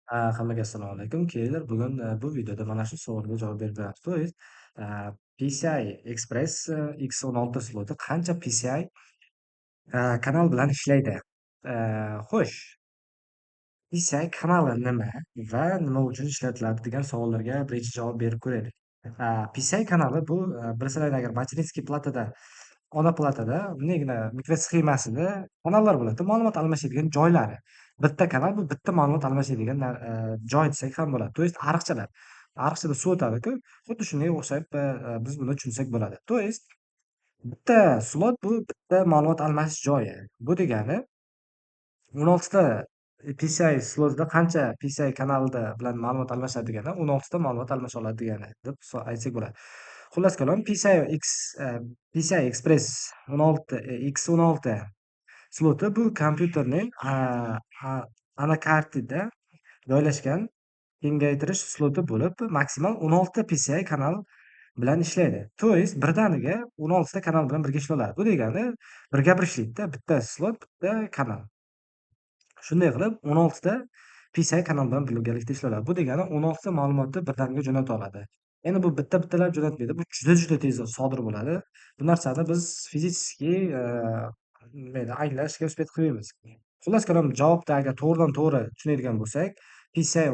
Hammaga assalomu alaykum. Kelinlar, bugun bu videoda mana shu savolga javob berib beramiz. To есть, PCI Express X16 sloti qancha PCI kanal bilan ishlaydi? Xo'sh, PCI kanali nima va nima uchun ishlatiladi degan savollarga birinchi javob berib ko'raylik. PCI kanali bu bilsanglar agar materinskiy platada, ona platada bundagina mikrosxemasida kanallar bo'ladi, ma'lumot almashadigan joylari. Bitta kanal bu bitta ma'lumot almashadigan joy desak ham bo'ladi. To есть ariqchalar. Ariqchada suv o'tadi-ku, xuddi shunga o'xshab biz buni tushunsak bo'ladi. To есть bitta slot bu bitta ma'lumot almashish joyi. Bu degani 16 ta PCI slotida qancha PCI kanalida bilan ma'lumot almashadi degani 16 ta ma'lumot almasha oladi degani deb aytsak bo'ladi. Xullas kalom PCI Express 16 X16 sloti bu kompyuterning a anakartida joylashgan kengaytirish sloti bo'lib, maksimal 16 ta PCI kanal bilan ishlaydi. To есть birdaniga 16 ta kanal bilan birga ishlay oladi. Bu degani birga bir ishlaydi-da, bitta slot, bitta kanal. Shunday qilib 16 ta PCI kanal bilan birgalikda ishlanadi. Bu degani 16 ta ma'lumotni birdaniga jo'nata oladi. Endi bu bitta-bittalab jo'natmaydi. Bu juda tez sodir bo'ladi. Bu narsani biz fizически nima deydi, anglashga uspet qilmaymiz. Xullas kalom, javobda agar to'g'ridan-to'g'ri tushunadigan bo'lsak, PCI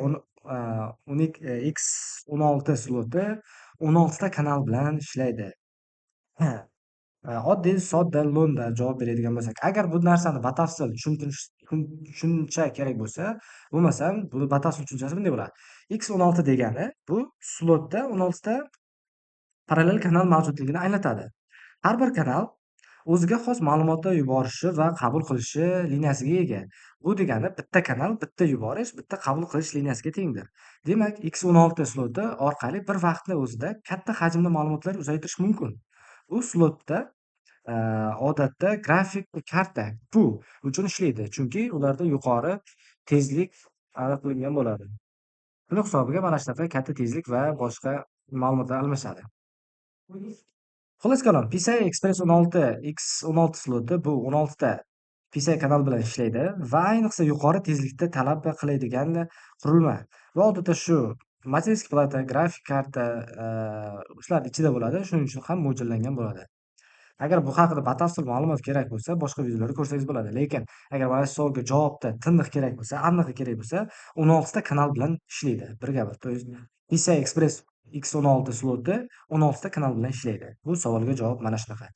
X16 sloti 16 ta kanal bilan ishlaydi. Ha. Oddiy, sodda, lo'nda javob beradigan bo'lsak, agar bu narsani batafsil tushuncha kerak bo'lsa, bo'lmasam buni batafsil tushunchasi bunday bo'ladi. X16 degani bu slotda 16 ta parallel kanal mavjudligini anglatadi. Har bir kanal o'ziga xos ma'lumotlar yuborishi va qabul qilishi liniyasiga ega. Bu degani bitta kanal bitta yuborish, bitta qabul qilish liniyasiga tengdir. Demak, X16 sloti orqali bir vaqtni o'zida katta hajmda ma'lumotlar uzaytirish mumkin. Bu slotda odatda grafik karta bu uchun ishlaydi, chunki ularda yuqori tezlik aniqlangan bo'ladi. Buni hisobiga mana shunaqa katta tezlik va boshqa ma'lumotlar almashadi. Xullas kalom, PCI Express 16 X16 sloti bu 16 ta PCI kanal bilan ishlaydi va ayniqsa yuqori tezlikda talab qiladigan qurilma. Va odatda shu matematik plata, grafik karta shular ichida bo'ladi, shuning uchun ham mo'ljallangan bo'ladi. Agar bu haqida batafsil ma'lumot kerak bo'lsa, boshqa videolarda ko'rsangiz bo'ladi. Lekin agar mana shu savolga javobda tiniq kerak bo'lsa, aniq kerak bo'lsa, 16 ta kanal bilan ishlaydi. Birga bir. То есть PCI Express X16 sloti 16 ta kanal bilan ishlaydi. Bu savolga javob mana shunaqa.